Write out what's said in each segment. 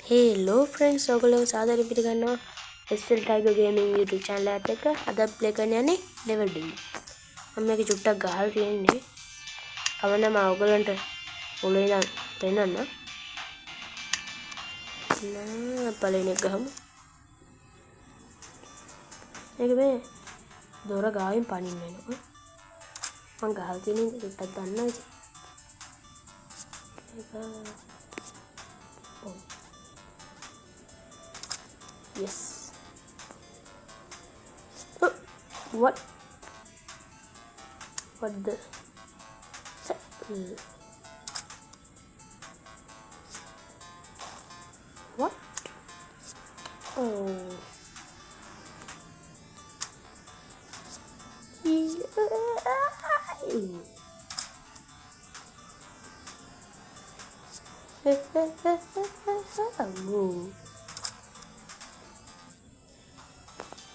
Hello friends, ඔයගොල්ලෝ සාදරයෙන් පිළිගන්නවා SL Tiger Gaming YouTube channel එකට එක. අද ප්ලේ කරන්න යන්නේ level D. මම මේක චුට්ටක් ගහලා තියෙන්නේ. කවන්න මම ඔයගොල්ලන්ට මුලින් ඉඳන් පෙන්නන්න. පළවෙනි එක ගහමු. මේක මේ දොර ගාවින් පනින්න වෙනවා. මම ගහලා තියෙන ඉඳන් චුට්ටක් ගන්නවා ඉතින්. Yes. Oh, what? What the? What? Oh.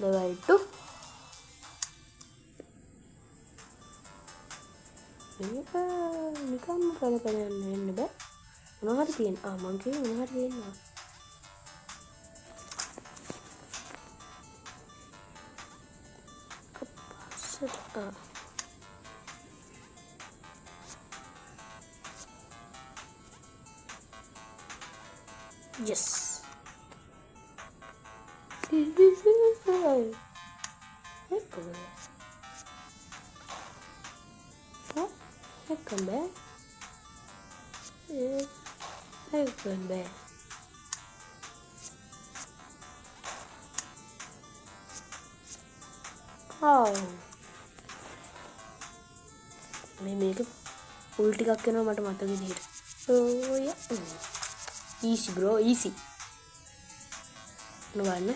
Level 2. නිකම්ම කන වෙන්න බෑ. මොනවා හරි තියෙන. මං කිව්වේ මොනවා හරි තියෙනවා. කප්පස්සට. Yes. Come back. Come back. Oh. මේක උල් ටිකක් වෙනවා මට මතක විදිහට. Oh yeah. Easy bro, easy. නෝවන්න.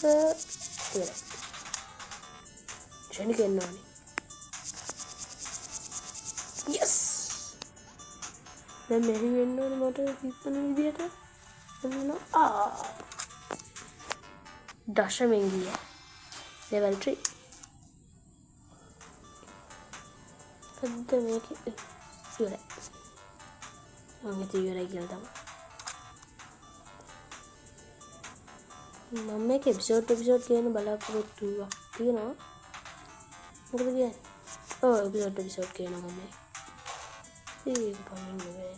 ඉවරයි. ෂණික එන්නවනේ. Yes. දැන් මෙහෙම වෙන්න ඕනේ මට හිතන විදිහට. එන්න දශමෙන් ගියා. level 3. අද මේක ඉවරයි. මම ඉවරයි කියලා තමයි. මම මේක එපිසෝඩ් කියන බලාපොරොත්තුවක් තියෙනවා. මොකද කියන්නේ? එපිසෝඩ් කියනවා මම. ඒක පන්නේ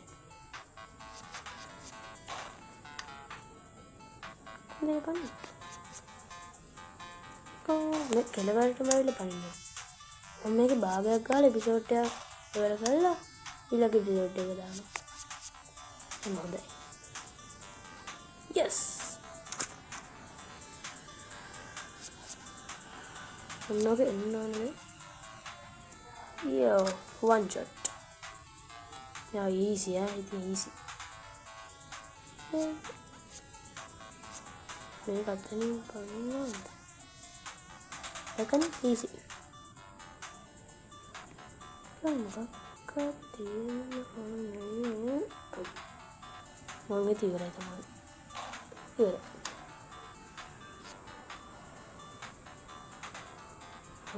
නේ පන්නේ. මේ කෙලවරටම ඇවිල්ලා පන්නේ. මම මේක භාගයක් ගාලා එපිසෝඩ් එක ඉවර කරලා ඊළඟ එපිසෝඩ් එක දානවා. හොඳයි. Yes. Another yo, one shot. Yeah, easy, yeah, it's easy. Make a thing for one. I can easy. Come back, cut in. One with you, right? Here.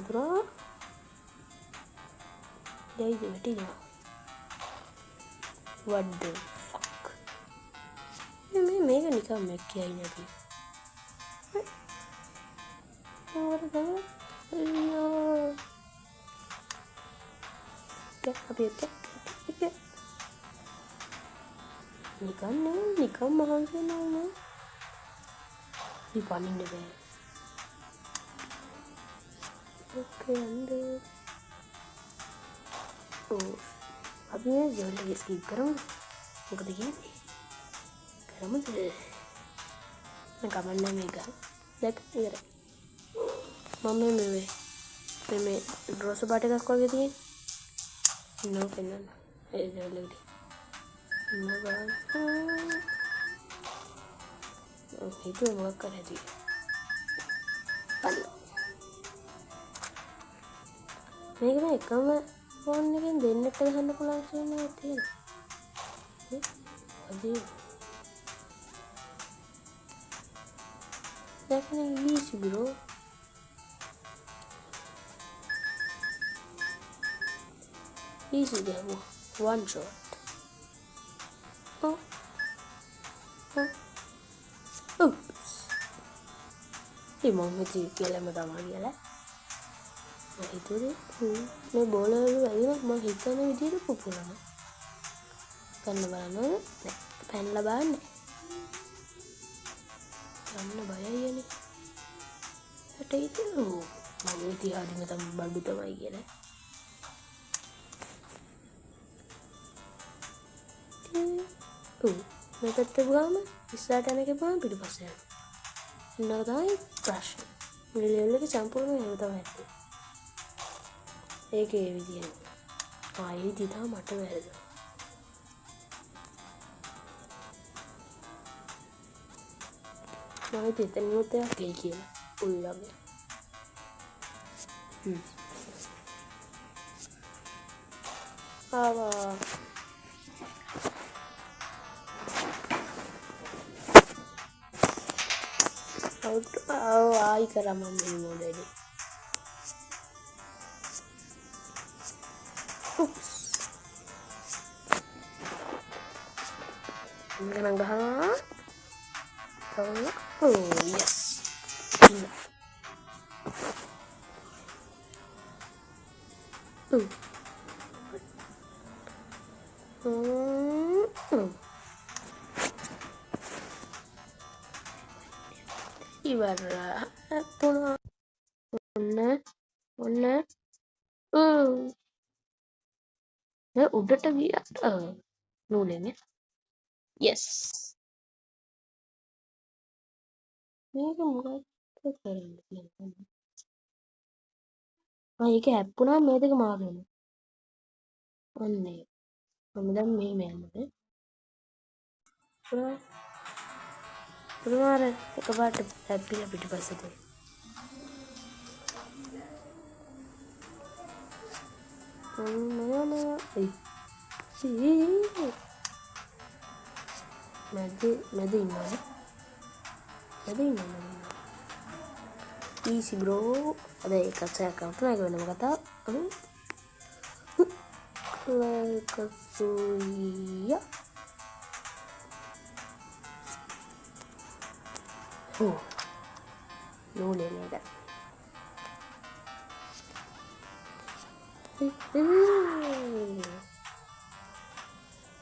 Bro, there is a video. What the fuck? You may make a nickel make here in a bit. What is that? No. Get up here, get. Nickel, Mahansi, no. You running the way. Okay, and अभी मैं जल्दी skip करूँगा मुझे देखिए करूँ मुझे मैं comment में मेगा देख इधर मम्मी मैं ड्रोस बाटे का कॉल कर दिए नो पेन इधर लग रही नो बाल itu yang bakar aja pan මේක මේ එකම ෆෝන් එකෙන් දෙන්නට ගහන්න පුළුවන් කියලා තියෙනවා. Definitely easy, bro. Easy demo. One shot. Oh. ඒ මම හිතුවේ කියලාම තමයි කියලා. මම හිතුවේ මේ බෝල වල වැදිලා මම හිතන විදිහට පුපුරනවා. ගන්න බලන්න නෑ. පැනලා බලන්නේ. ගන්න බයයි යන්නේ. හැටි මම ඉතිහාරිම තමයි බඩු තමයි කියලා. මේ පැත්තට ගාම ඉස්සරහට යන එක බලන්න පිටිපස්ස යනවා. ඉන්නක තමයි ප්‍රශ්න. මේ ලෙවල් එක සම්පූර්ණ එහෙම තමයි ඇත්තේ. ඒකේ ඒ විදියට. ආයේ දිහා මට වැරදුනා. මම හිතන්නේ එකක් එයි කියලා. උල්ලගේ. ආවා. ආයි කරා මම මේ මොඩේදී. ගණන් ගහනවා. Oh yes. ඉවර පුණා ඔන්න උඩට ගියාට නූලෙන්නේ yes මේක මොකක්ද කරන්නේ ඒක හැප්පුණා මේ දෙක මාරු වෙනවා අන්නේ මම දැන් මේ යන්නේ පුරාර එකපාරට හැප්පිලා පිටිපස්සට මැද ඉන්නවා easy bro ada ikat saya kartu naik mana kata Lekasuya nulin ya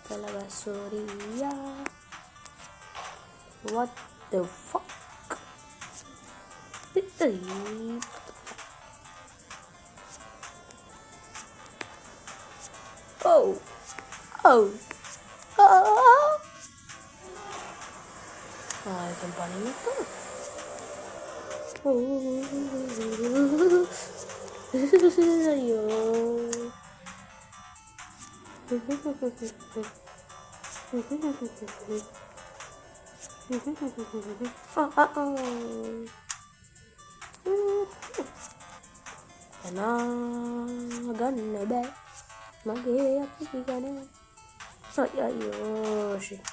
Kalabasuria what the fuck oh itu paling itu ayo ගන්න බෑ මගේ අපි ගන්න අයියෝ ෂිට්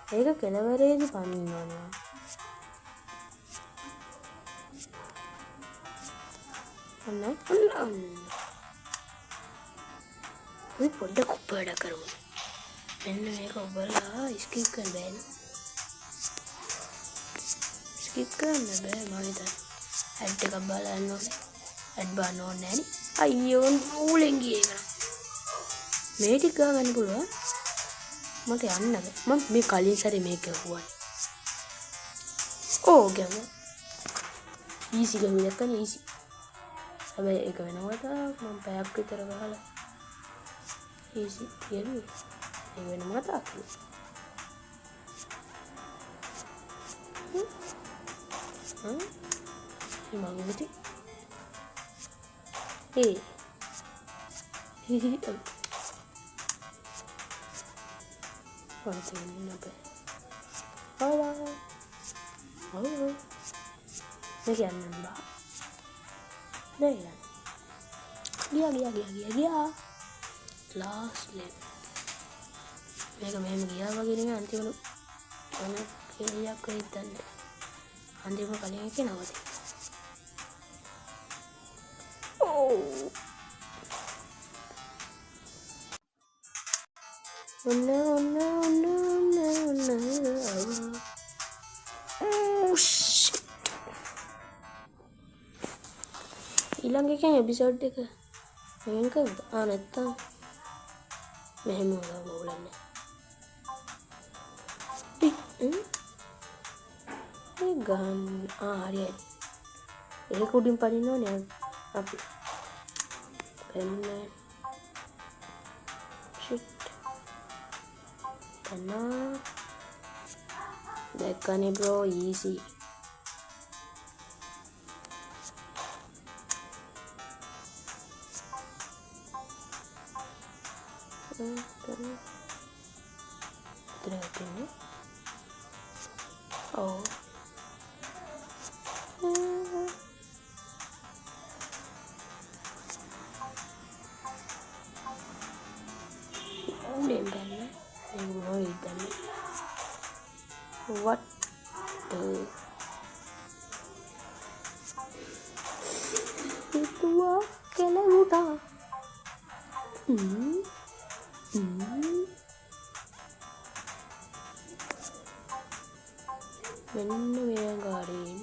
ඒක කෙලවරේදී පනින්නවා අන්න අපි පොඩ්ඩක් උඩ කරමු මෙන්න මේක ඔබලා ස්කිප් කරන්න බෑනේ ස්කිප් කරන්න බෑ මම හිතන්නේ ඇඩ් එකක් බලන්න ඕනේ ඇඩ් බලන්න ඕනේ නෑනේ අයියෝ නූලෙන් ගියේ කරා මේ ටික ගන්න පුළුවන් මට යන්න බෑ මම මේ කලින් සැරේ මේක ගහුවා ඕ ගම ඊසි ගමු දැක්කනේ ඊසි හැබැයි ඒක වෙනකොට මම පැයක් විතර ගහලා ඊසි කියන්නේ ඒ වෙනම කතාවක් මංගුති Continue apa? Halo, bagian nambah. Deh dia. Last lap. Mereka memang dia begini nanti mana kaya kaitan. Nanti mau kalian ikan apa sih? Oh no. ඊළඟ එකෙන් එපිසෝඩ් එක මේක නැත්තම් මෙහෙම බලන්න ඒ ගන්න හරි ඒක උඩින් පනින්න ඕනේ අපි පෙන්නේ shit තනා දැක්කනේ bro easy oh what the itu kele uta මෙන්න මේ ගාඩින්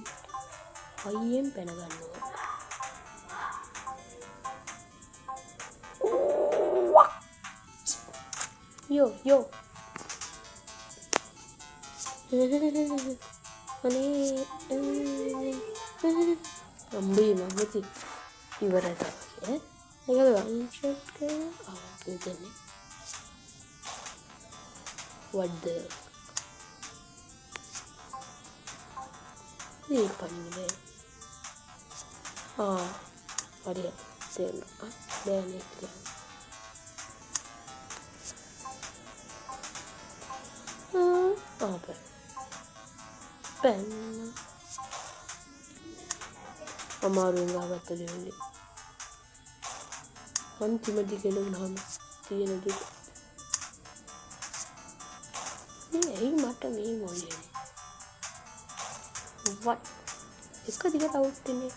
අයියෙන් පැන ගන්නවා yo අනේ අම්බේ මමති ඉවරයි තාම ඒක වන් ෂොට් කරා මෙතන what the ये पन्ने हरी तेल देने के पेन අමාරුවෙන් ගහගත්ත දෙවලි අන්තිමදී කෙලුණාම තියෙන දුක මේ ඇයි මට මේ මොලේ what එක දිගට අවුට් වෙන්නේ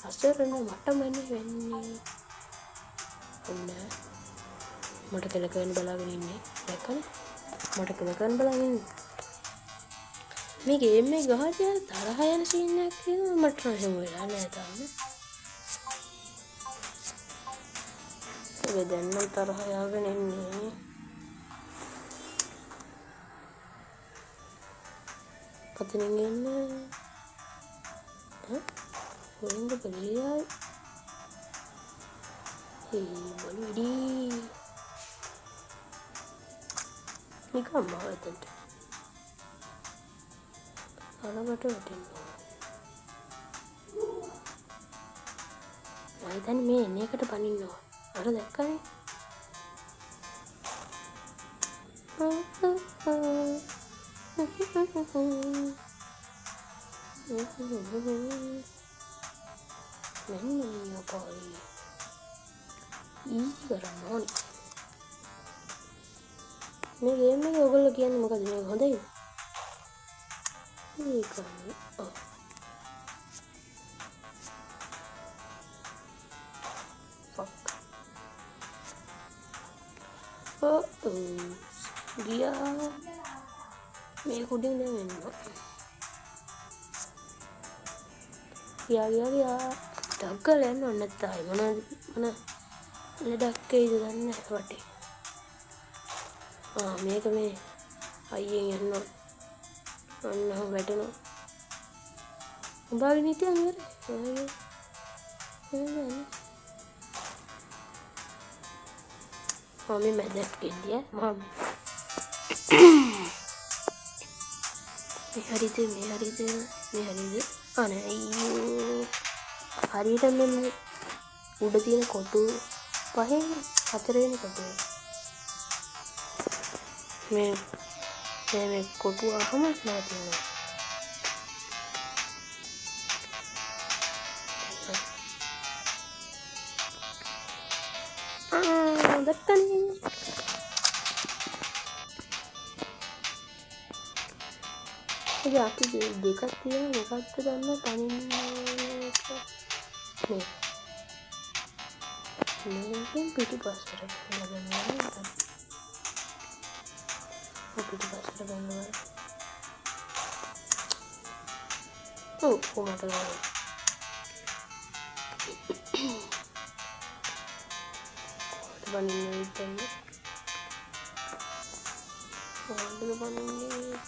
අසරණ මටමනේ වෙන්නේ ඔන්න මට කෙලකෙන් බලාගෙන ඉන්නේ දැක්කනේ මට කෙලකෙන් බලාගෙන ඉන්නේ මේ ගේම් එක ගහලා තරහ යන සීන් එකක් කියලා මට නම් වෙලා නෑ තාම ඒ දැන් නම් තරහ යගෙන ඉන්නේ පතනින් එන්නේ කොහෙන්ද බලන්නේ බොලුඩි නිකම් මාතන්ට අලකට වැටෙනවා වයිදන් මේ එන්නේ එකට පනින්නවා අර දැක්කනේ මෙන්න යකෝයි ඊ කරන්න ඕනේ මේ ගේම් එකේ ඔයගොල්ලෝ කියන්නේ මොකද මේ හොඳයි මේකනේ ගියා මේ කුඩින් දැන් එනවා ගියා ඩග්ගල යන්න ඕනේ නැත්නම් මොන ලඩක් ඒද දන්නේ වටේ මේක මේ අයියෙන් යන්න අන්න වැටෙනවා උඹගේ නීතිය අනිවාර්යයි මම මැදට ගෙඩිය මම මේ හරිද අනේ අයියෝ හරියට මෙන්න උඩ තියෙන කොටු පහෙන් හතරවෙනි කොටුවේ මේ කොටු අහම නැතිනවා දැක්කනේ ඉතින් අපි දෙකක් තියෙන මොකක්ද ගන්න තනින්නේ මේකෙන් පිටිපස්සට ගන්නවා පිටිපස්සට ගන්නවා කොහොමද බනින්න හිතන්නේ. කොහොමද බනින්නේ?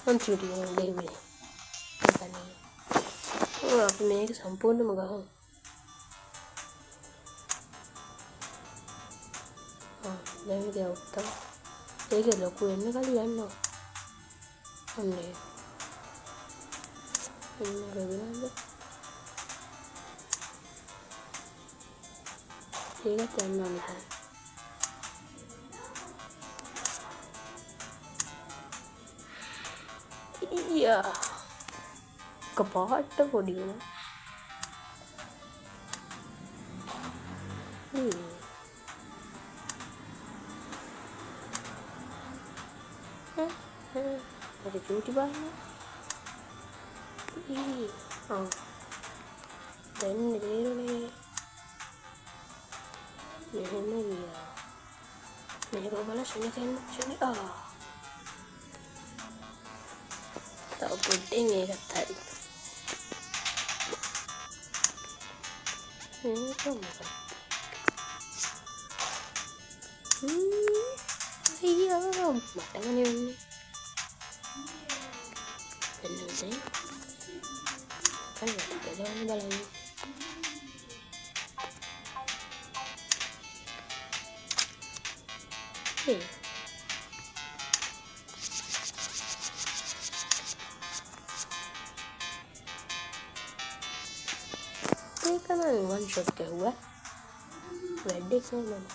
අන්තිමට මම ගෙවුවේ. අනේ. අපි මේක සම්පූර්ණයෙන්ම ගහමු. දැන් ඉතින් උත්තර. ඒක ලොකු වෙන්න කලින් යනවා. අනේ. රවිනන්ද. ඒකත් යනවා නේද? යා. කපාට පොඩි වුණා. ada cuci banyak dan ini dia ini balas sini kan sini tak puding ya kata ini kamu kan iya matang ini bener sih kan ada jalan dalam ini kan one shot ke हुआ red से मैंने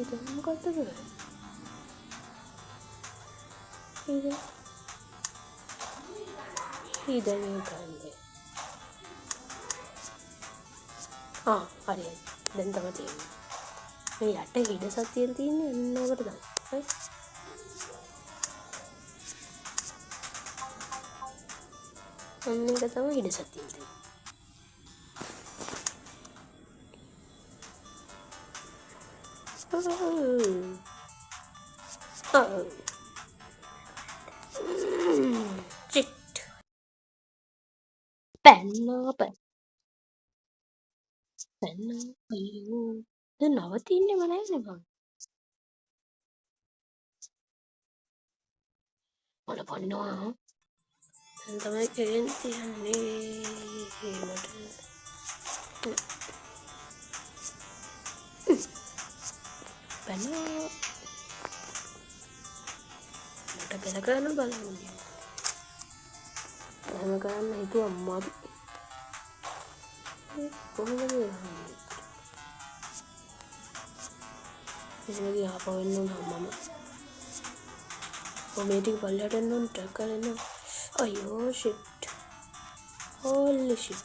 itu muka tuh itu ini kan deh hari dan tempat ini මේ යට හිඩ සතියෙන් තියෙන්නේ අන්න ඔකට තමයි. හරි. අන්න ඒක තමයි හිඩ සතියෙන් තියෙන්නේ. චිට්. පැන්න අයියෝ. දැන් නවතින්නේම නැහැ නේ මං. මොන පොන්නවා. දැන් තමයි කේන්ති යන්නේ මට. පැන්න. මට බෙල කරන්න බලන්න. එහෙම කරන්න හිතුවා අම්මාට. කොහොමද යන්නේ? इसमें यहाँ पर इन लोग वो मेरी पल्ले टेन लोग ट्रक कर लेना अयो शिट होली शिट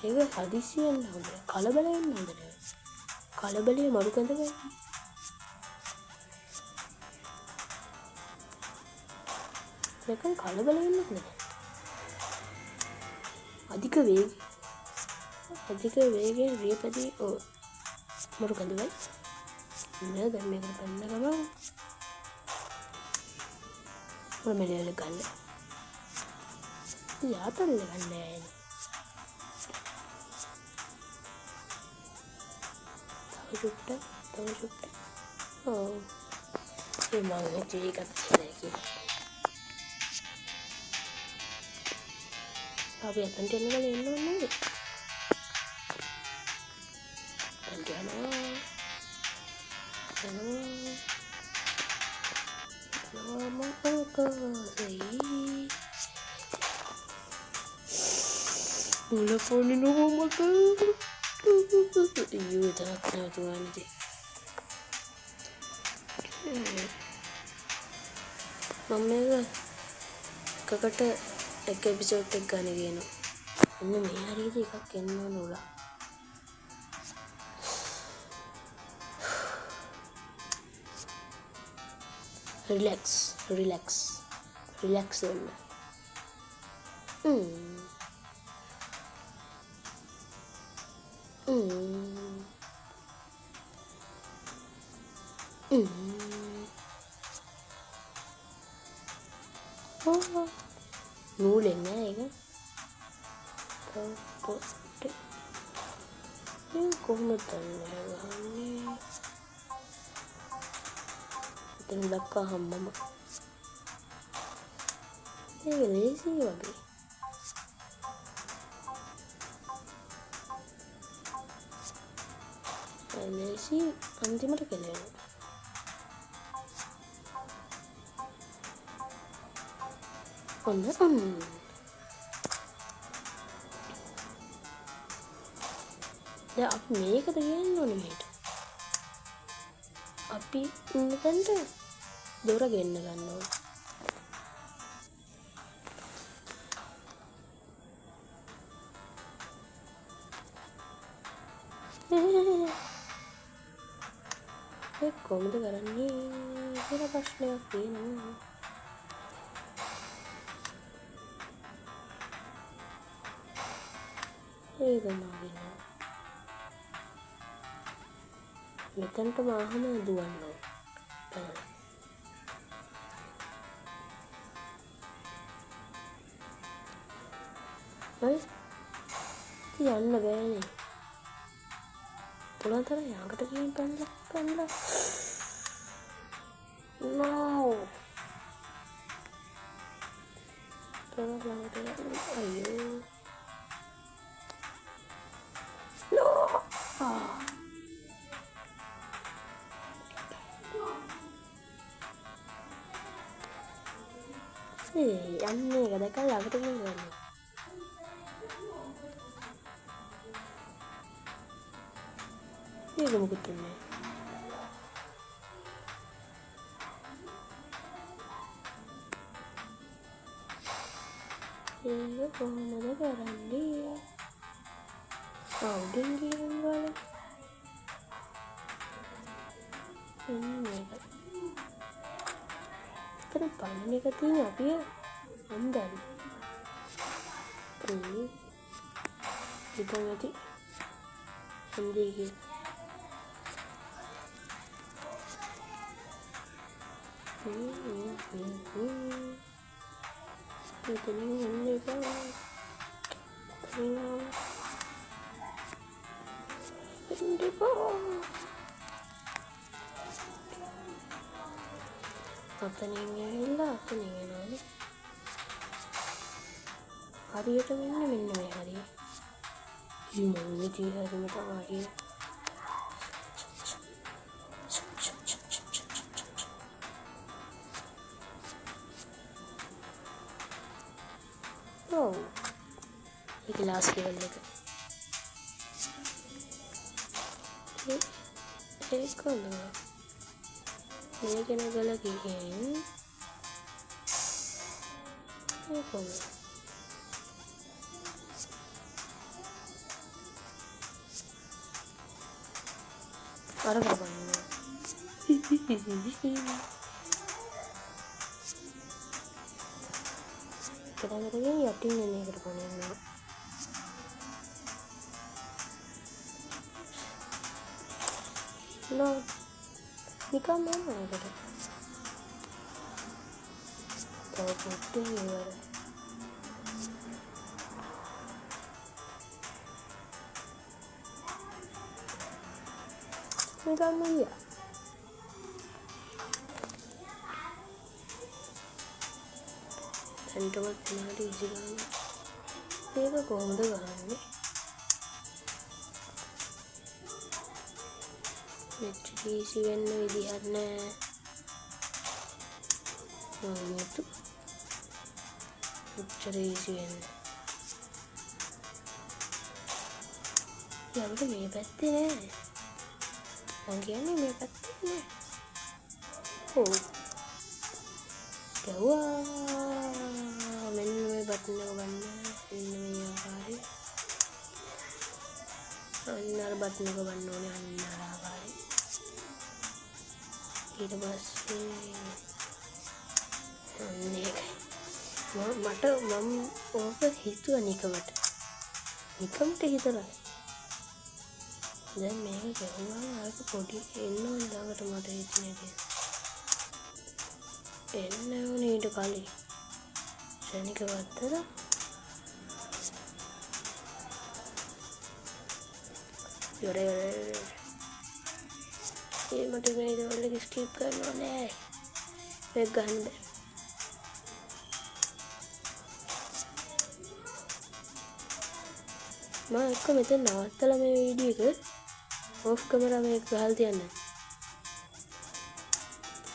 ये हदीसी है ना उधर काला बले है ना उधर काला बले मारू कहते हैं लेकिन काला बले है ना उधर अधिक वेग है रेपदी ओ मारू कहते भाई मैं घर में करने का मैं और मेरे लिए करने या तो ले करने हैं तो चुपटे ये मांगने चाहिए करते रहेगी अब ये तंटे में ले लो नहीं तंटे ना Lama kasih Bola phone ini mau makan Iya tak tahu tuan ni Mama kan kakak ek episode tek gane geno Inne me hari di ekak kenna nula relax වෙන්න. නූලෙන් නෑ ඒක. පොස්ට් කොහොමද ගහන්නේ? එතන දැක්කහම මම ඒක ලේසි වගේ. ලේසි අන්තිමට කෙලෙනවා. ඔන්න දැන් අපි මේකද ගේන්න ඕනේ මෙහෙට. අපි ඉන්නකන්ට දොර ගෙන්න ගන්න ඕනේ. ඒක කොහොමද කරන්නේ කියලා ප්‍රශ්නයක් තියෙනවා. ඒක මාගෙන මෙතනට මාහම දුවන්න ඕනේ. යන්න බෑනේ. පුළුවන් තරම් යකට ගිහින් පැනලා. No. අයියෝ. No. යන්නේ එක දැකලා ළඟට ගිහින් ගන්න. ඒක මොකද මේ? ඒක කොහොමද කරන්නේ? උඩින් ගිහින් වල. මේක. ඒතර පන්නේ එක තියෙන අපි අන්දන්. ඉතින් ඇති. අන්දිගේ. Itu ini kan ini apa nih hari itu minum hari ini di hari itu hari एक लास्ट लेवल लेकर एक को लगा लेकिन गलत ही है एक हो गया और क्या बनना kita kira ya tinggal nih ke depan ini. No, nikah mana ya kita? Tahu putih ya. Nikah mana ya? Sentiment nanti jangan. Ini kok ngomong gak isi වෙන්න විදිහක් නැහැ. මේක උච්චර ඊසි වෙන්නේ. යන්න මේ පැත්තේ නෑ. මං කියන්නේ මේ පැත්තේ නෑ. ඔව්. ගව්වා. මෙන්න මේ බටන් එක ගන්න. මෙන්න මේ ආකාරي. අන්න අර බටන් එක ගන්න ඕනේ අන්න අර ආකාරي. ඊට පස්සේ මේක මට මම ඕක හිතුවා නිකමට හිතලා දැන් මේක ගහුවාම අරක පොඩි එන්න ඕන ළඟට මට හිතෙන්නේ එන්න ඕනේ ඊට කලින් ශනික වත්තර ඉවරයි. ඒ මට මේ ලෙවල් එක ස්කිප් කරන්න ඕනේ. මේක ගන්න බෑ. මම එක්ක මෙතන නවත්තලා මේ වීඩියෝ එක ඔෆ් කැමරා මේක ගහලා තියන්න.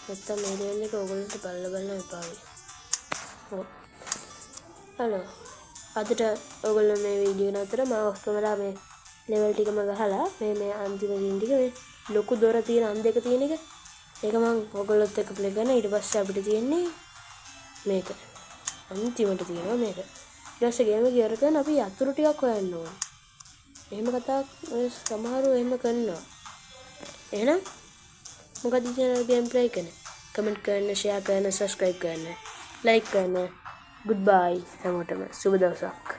නැත්තම් මේ ලෙවල් එක ඔයගොල්ලන්ට බලන්න එපා වෙයි. ඔව්. හලෝ. අදට ඔයගොල්ලෝ මේ වීඩියෝ නතර මම ඔෆ් කැමරා මේ ලෙවල් ටිකම ගහලා මේ අන්තිම දින ටික මේ ලොකු දොර තියෙන අන් දෙක තියෙන එක ඒක මම ඔයගොල්ලොත් එක්ක ප්ලේ කරන. ඊට පස්සේ අපිට තියෙන්නේ මේක. අන්තිමට තියෙනවා මේක. ඊට පස්සේ ගේම ගියර කරන අපි යතුරු ටිකක් හොයන්න ඕන. එහෙම කතාවක් ඔය සමහරව එහෙම කරනවා. එහෙනම් මොකද channel ගේම් ප්ලේ කරන? කමෙන්ට් කරන්න, ෂෙයා කරන්න, සබ්ස්ක්‍රයිබ් කරන්න, ලයික් කරන්න. Goodbye හැමෝටම. සුබ දවසක්.